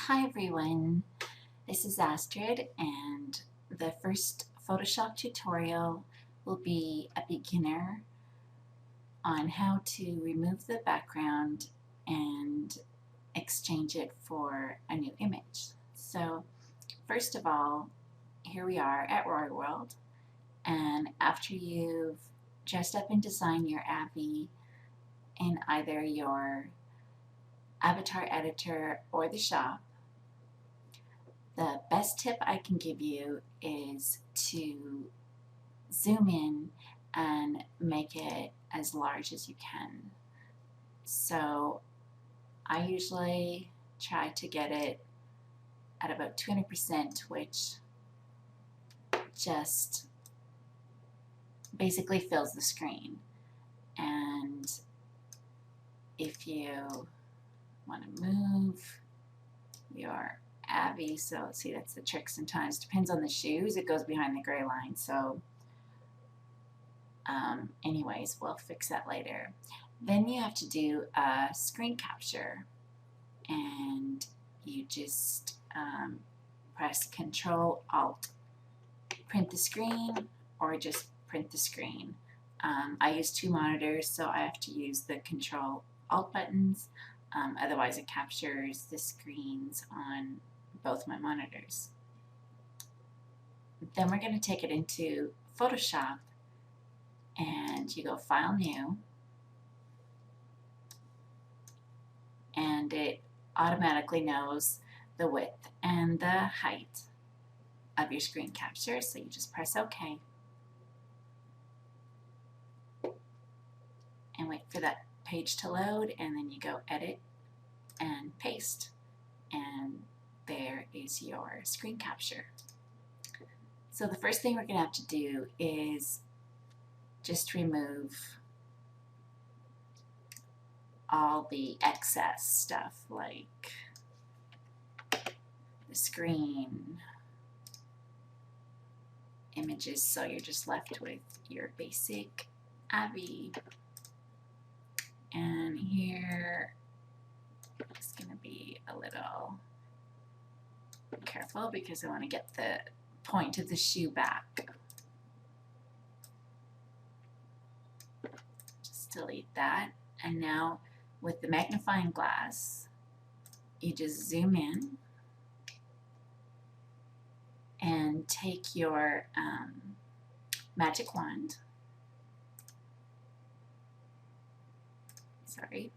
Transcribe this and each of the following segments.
Hi everyone, this is Astrid, and the first Photoshop tutorial will be a beginner on how to remove the background and exchange it for a new image. So first of all, here we are at Roy World, and after you've dressed up and designed your Abby in either your avatar editor or the shop, the best tip I can give you is to zoom in and make it as large as you can. So I usually try to get it at about 200%, which just basically fills the screen. And if you want to move your Abby, so see, that's the trick sometimes. Depends on the shoes. It goes behind the gray line. So anyways, we'll fix that later. Then you have to do a screen capture, and you just press Control Alt, print the screen, or just print the screen. I use two monitors, so I have to use the Control Alt buttons. Otherwise, it captures the screens on both my monitors. Then we're going to take it into Photoshop, and you go File, New, and it automatically knows the width and the height of your screen capture, so you just press OK and wait for that page to load, and then you go Edit and Paste, and there is your screen capture. So the first thing we're going to have to do is just remove all the excess stuff, like the screen, images, so you're just left with your basic Abby. And here it's going to be a little careful because I want to get the point of the shoe back. Just delete that. And now with the magnifying glass, you just zoom in and take your magic wand. Sorry.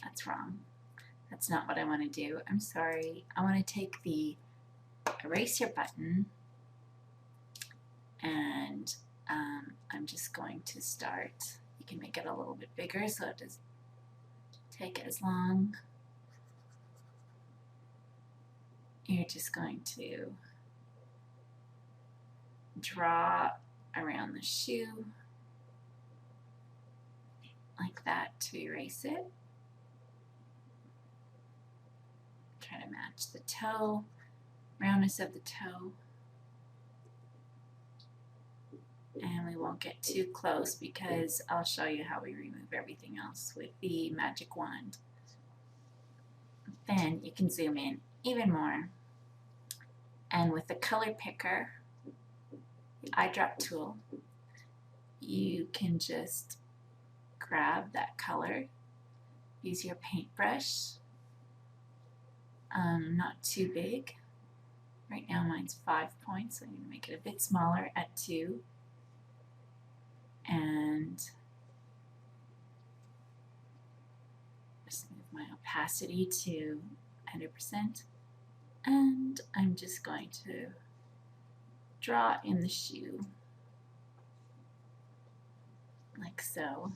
That's wrong. That's not what I want to do. I'm sorry. I want to take the eraser button, and I'm just going to start. You can make it a little bit bigger so it doesn't take as long. You're just going to draw around the shoe like that to erase it. Try to match the toe, roundness of the toe. And we won't get too close because I'll show you how we remove everything else with the magic wand. Then you can zoom in even more. And with the color picker, the eyedrop tool, you can just grab that color, use your paintbrush, not too big. Right now mine's 5 points, so I'm going to make it a bit smaller at 2. And just move my opacity to 100%. And I'm just going to draw in the shoe like so.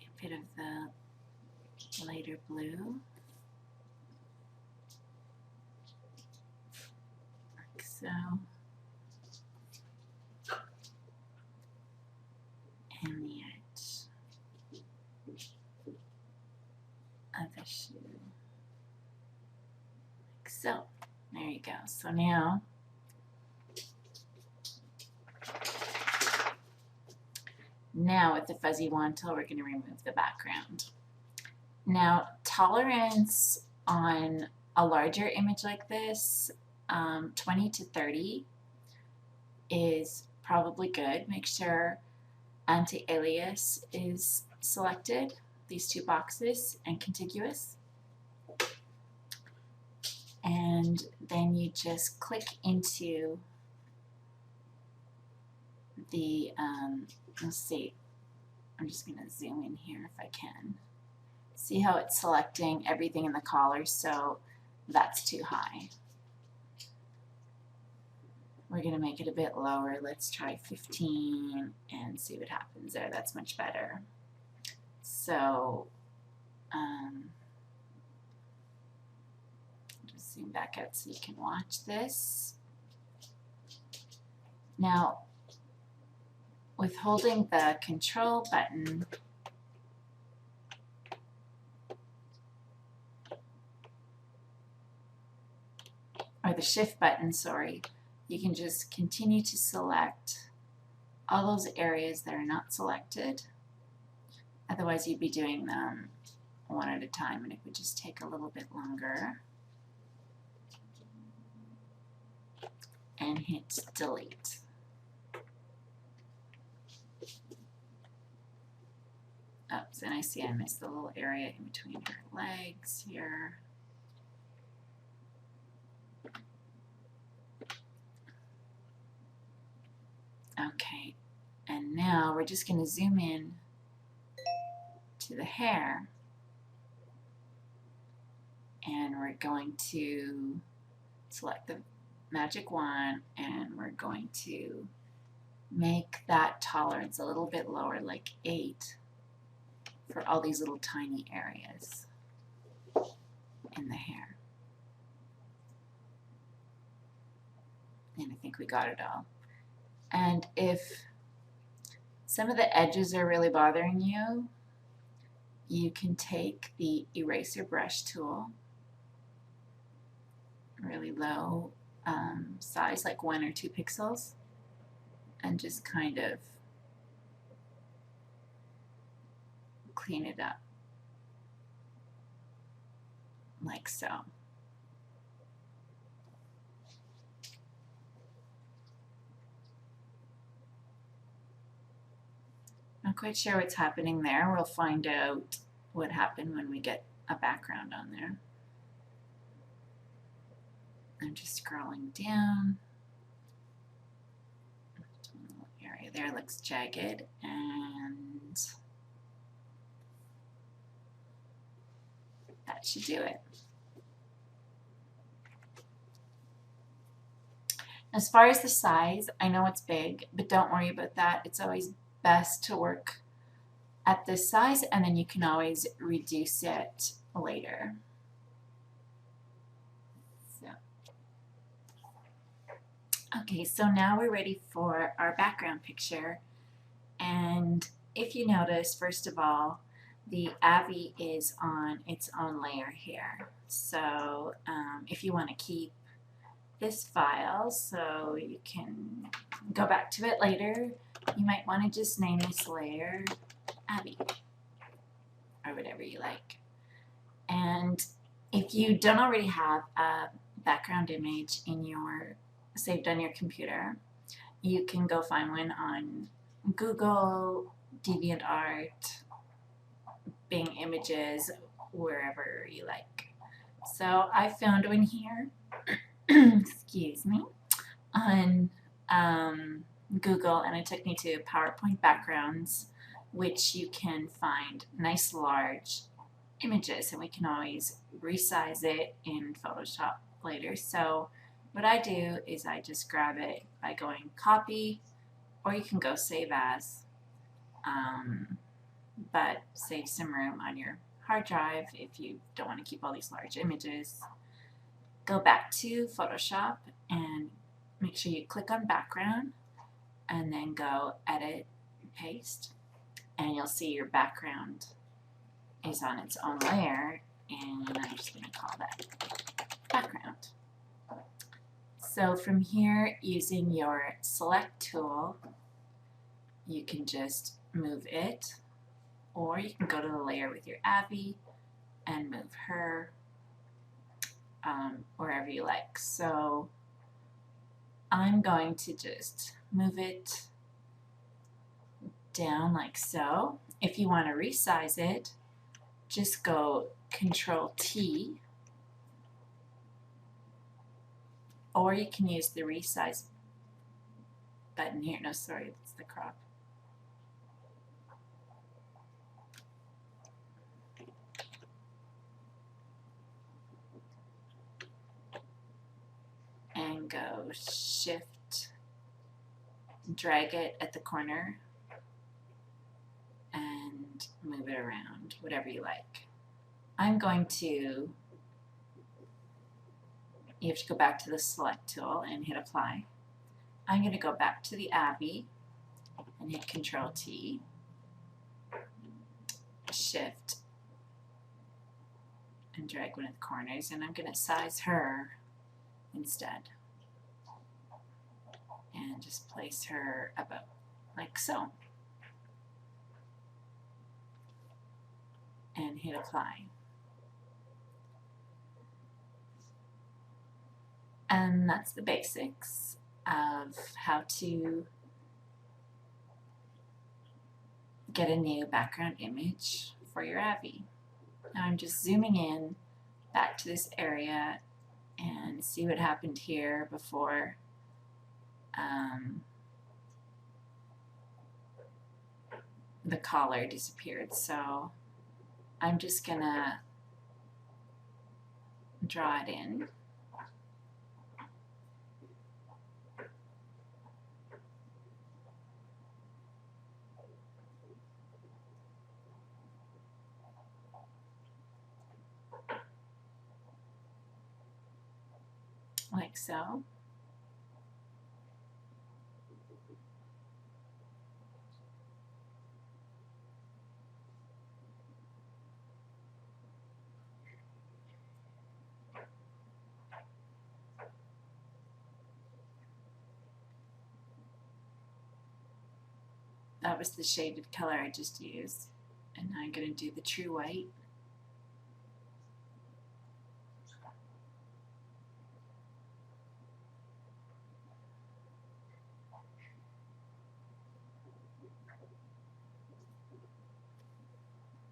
A bit of the lighter blue, like so. And the edge of the shoe, like so. There you go. So now Now with the fuzzy wand tool, we're going to remove the background. Now, tolerance on a larger image like this, 20 to 30 is probably good. Make sure anti-alias is selected, these two boxes, and contiguous. And then you just click into the, let's see, I'm just going to zoom in here if I can. See how it's selecting everything in the collar, so that's too high. We're going to make it a bit lower. Let's try 15 and see what happens there. That's much better. So, just zoom back out so you can watch this. Now, with holding the control button, or the shift button, sorry, you can just continue to select all those areas that are not selected. Otherwise, you'd be doing them one at a time, and it would just take a little bit longer. And hit delete. Oops, and I see I missed the little area in between her legs here. Okay, and now we're just going to zoom in to the hair, and we're going to select the magic wand, and we're going to make that tolerance a little bit lower, like 8, for all these little tiny areas in the hair. And I think we got it all. And if some of the edges are really bothering you, you can take the eraser brush tool, really low size, like 1 or 2 pixels, and just kind of clean it up, like so. Not quite sure what's happening there. We'll find out what happened when we get a background on there. I'm just scrolling down. The little area there looks jagged, and that should do it. As far as the size, I know it's big, but don't worry about that. It's always best to work at this size, and then you can always reduce it later. Okay, so now we're ready for our background picture. And if you notice, first of all, the Avi is on its own layer here. So if you want to keep this file so you can go back to it later, you might want to just name this layer Avi or whatever you like. And if you don't already have a background image in your saved on your computer, you can go find one on Google, DeviantArt, Bing Images, wherever you like. So I found one here, excuse me, on Google, and it took me to PowerPoint backgrounds, which you can find nice large images, and we can always resize it in Photoshop later. So what I do is I just grab it by going copy, or you can go save as, but save some room on your hard drive if you don't want to keep all these large images. Go back to Photoshop and make sure you click on background, and then go edit and paste, and you'll see your background is on its own layer, and I'm just going to call that background. So from here, using your select tool, you can just move it, or you can go to the layer with your Abby and move her wherever you like. So I'm going to just move it down like so. If you want to resize it, just go Control T, or you can use the resize button here. No, sorry, that's the crop. And go Shift, drag it at the corner, and move it around, whatever you like. I'm going to, you have to go back to the Select tool and hit Apply. I'm going to go back to the Abby and hit Control T, Shift, and drag one of the corners, and I'm going to size her instead. And just place her about like so. And hit Apply. And that's the basics of how to get a new background image for your Abby. Now I'm just zooming in back to this area and see what happened here before the collar disappeared. So I'm just gonna draw it in. Like so. That was the shaded color I just used. And now I'm going to do the true white.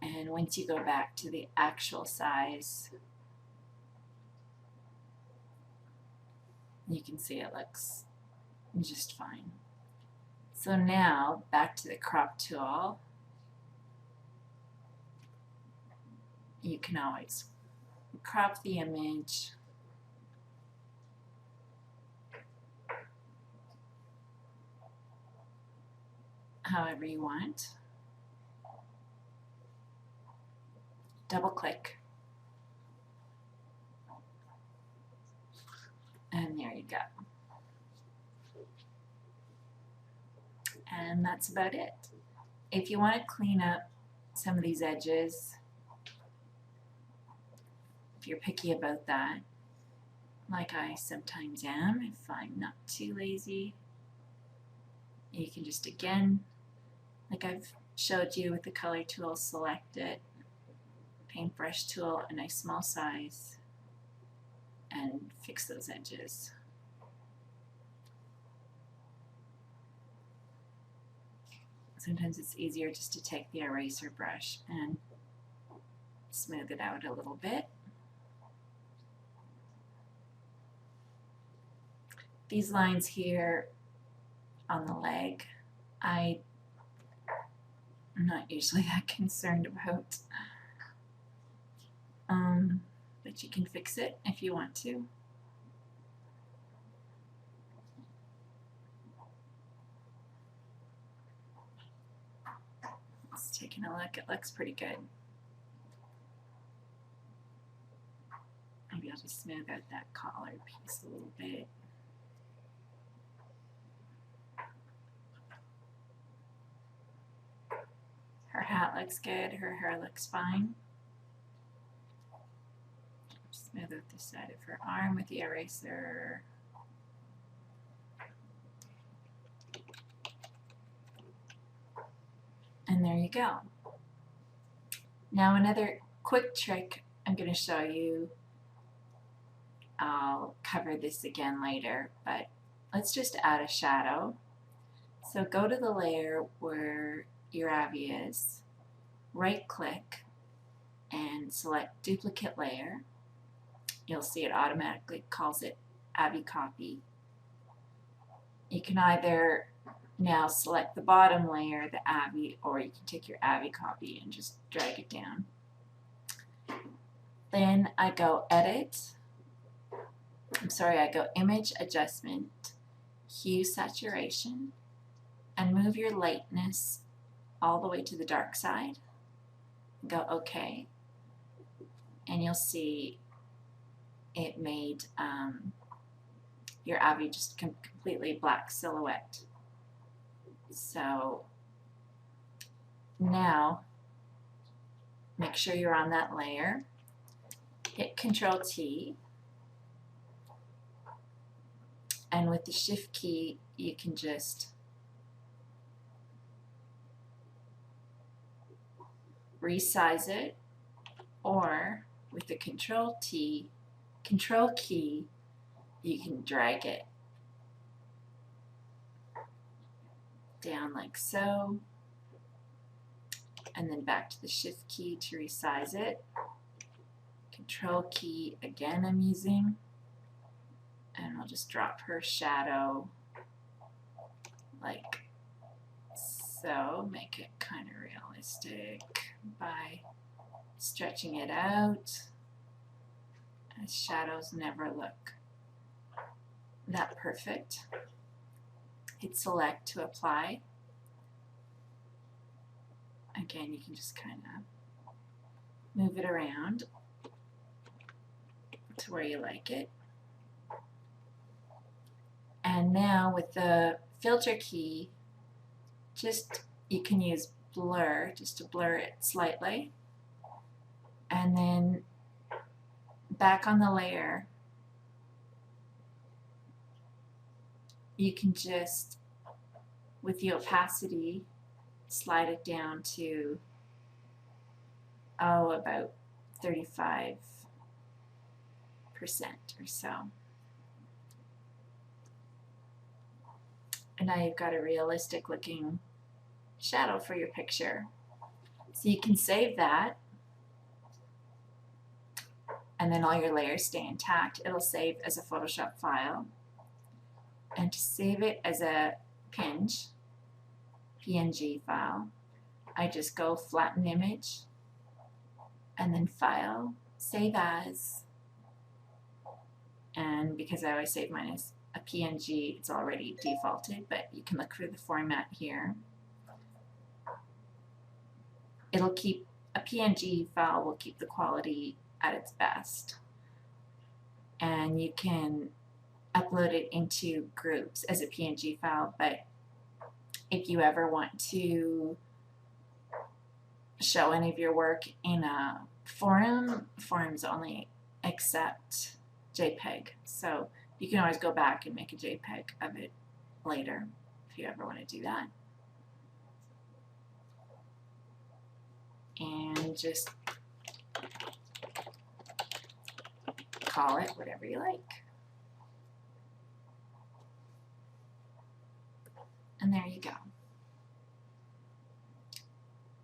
And once you go back to the actual size, you can see it looks just fine. So now back to the crop tool. You can always crop the image however you want. Double click. And there you go. And that's about it. If you want to clean up some of these edges, if you're picky about that, like I sometimes am, if I'm not too lazy, you can just again, like I've showed you with the color tool, select it, paintbrush tool, a nice small size, and fix those edges. Sometimes it's easier just to take the eraser brush and smooth it out a little bit. These lines here on the leg, I'm not usually that concerned about, but you can fix it if you want to. Just taking a look, it looks pretty good. Maybe I'll just smooth out that collar piece a little bit. Her hat looks good, her hair looks fine. Smooth out the side of her arm with the eraser. there you go. Now another quick trick I'm going to show you. I'll cover this again later, but let's just add a shadow. So go to the layer where your Avi is, right click and select duplicate layer. You'll see it automatically calls it Avi copy. You can either now select the bottom layer, the Avi, or you can take your Avi copy and just drag it down. Then I go I go image adjustment, hue saturation, and move your lightness all the way to the dark side. Go OK, and you'll see it made your Avi just completely black silhouette. So now make sure you're on that layer, hit Control T, and with the Shift key you can just resize it, or with the Control key you can drag it down like so, and then back to the Shift key to resize it. Control key again I'm using, and I'll just drop her shadow like so, make it kind of realistic by stretching it out, as shadows never look that perfect. Hit select to apply. Again, you can just kind of move it around to where you like it. And now with the filter key, you can use blur just to blur it slightly, and then back on the layer you can just, with the opacity, slide it down to about 35% or so. And now you've got a realistic looking shadow for your picture. So you can save that, and then all your layers stay intact. It'll save as a Photoshop file. And to save it as a PNG file, I just go flatten image, and then file, save as, and because I always save mine as a PNG, it's already defaulted, but you can look for the format here. It'll keep, a PNG file will keep the quality at its best, and you can upload it into groups as a PNG file, but if you ever want to show any of your work in a forum, forums only accept JPEG, so you can always go back and make a JPEG of it later if you ever want to do that. And just call it whatever you like. And there you go.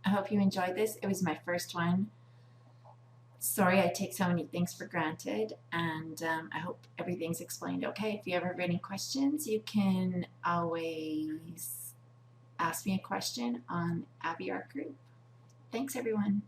I hope you enjoyed this. It was my first one. Sorry I take so many things for granted, and I hope everything's explained okay. If you ever have any questions, you can always ask me a question on Avi Art Group. Thanks everyone.